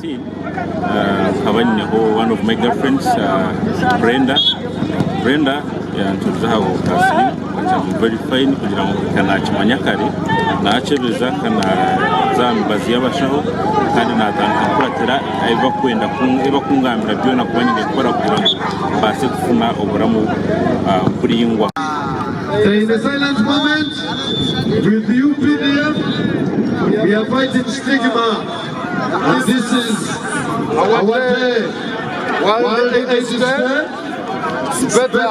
16 nkaba one of my girlfriends Brenda yantuzaho kasi very fine kugira ngo kanakimanya kare nacebeza kana zambazi yabashaho kandi natanga kuratera eba kungamira byo nakubanyine gukora kugira ngo base kufuna oburamu kuri ingwa. In the silent moment with the UPDF we are fighting stigma and this is our day. While it is fair, it's better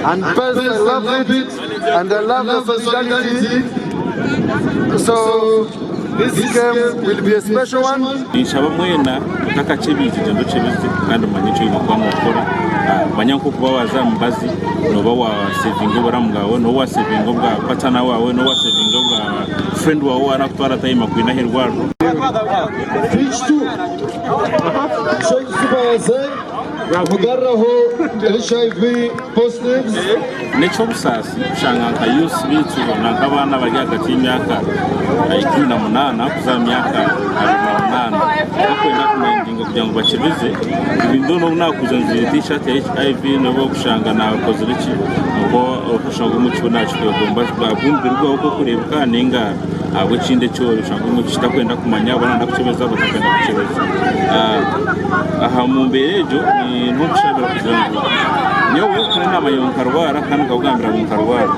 and best I love it and I love the solidarity. So this game will be a special one. Nshaba mwena nakachebizi jando chebizi kandi manyicho yimukwa mukora banyanko kuba wazambazi noba wa savingo baramgawo no wa savingo bwa patana wawe no wa savingo bwa friend wawe anakutwara time kwina herwaro Pitch 2 Sheikh Subaze Mugaraho HIV positives necho busasi ushanga nka youth bitu nankabana bari hagati y'imyaka 18 kuza myaka 8 bakwenda kumendinga kugira ngo bakebeze ibindo no nakuza nzire t-shirt ya HIV no gushanga na koziriki ngo ushanga umucyo nacu kwegomba babumbirwa uko kurebwa ninga abo cinde cyo ushanga umucyo takwenda kumanya abana ndakubeza bakagenda kukebeza aha mu mberejo ni ntukushabira kugira ngo nyewe kuri nama yonkarwara kandi kagambira mu karwara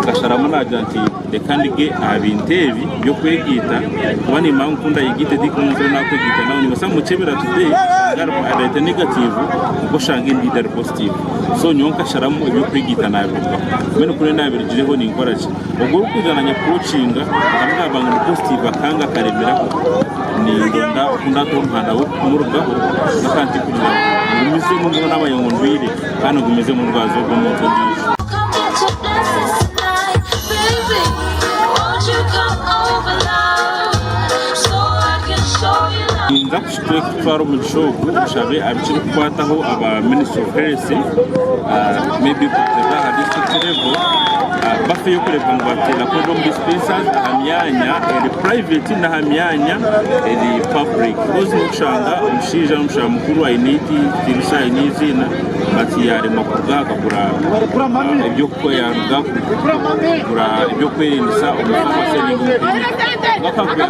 gasharamo najanti de kandi ge abintebi byo kwegita kubani mankunda yigite dikunze nakwegita nawe ni basa mucebera today garbo arete negative uko shanga indi dar positive so nyonka sharamo byo kwegita nabi meno kuri nabiri jireho ni inkoraje ubwo kuzananya coachinga kamwe bangu positive akanga karemera ni ndonda ukunda to mpanda wo kumurugaho nakanti kurira umize mu ngona n'abayongo ndwire kandi gumize mu rwazo rwo mu ndisho inza kushitwe kutwara umugishoku ushabe abikiri kukwataho aba Ministry of Health maybe kuteza ha district level bafe yo kureba ngo batera condom dispensers ahamyanya eri private na hamyanya eri public kozi mushanga umushija umushanga mukuru wa initi tirisha inizina batiyare makuga akagura ibyo koyaruga kugura ibyo kwerinisa umufuko selling bakagura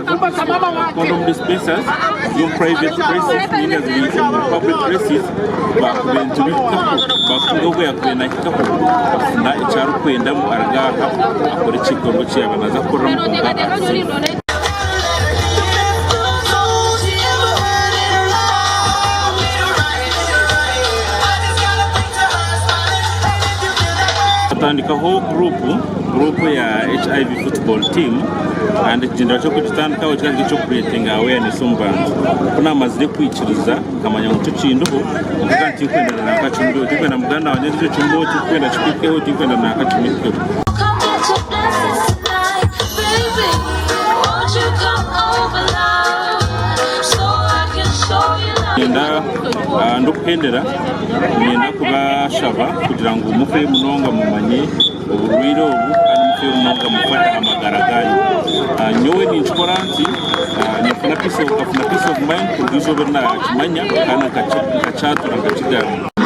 condom dispensers your private places nina zili public places bakubentu bakugogo yakwena hikapo bafuna icyaro kwenda mu aragaha akora ikikorwa cy'abanaza korra mu kugaga atandikaho group ya HIV football team and kindira cyo kugitandikaho cyangwa cyo creating awareness umbantu kuna amazire kwikiriza kamanya muco cindoho ukanti kwenda na kacundo kwenda muganda wanje cyo cumbo cyo kwenda chikikeho cyo kwenda na kacumike ndokendera ngenda kubashaba kugira ngo umufe munonga mumanye uburwiro ubu kandi umufe munonga mufata amagaragayo nyowe ni insurance nifuna peace of mind kugizo bena kimanya kana kachatura kachigana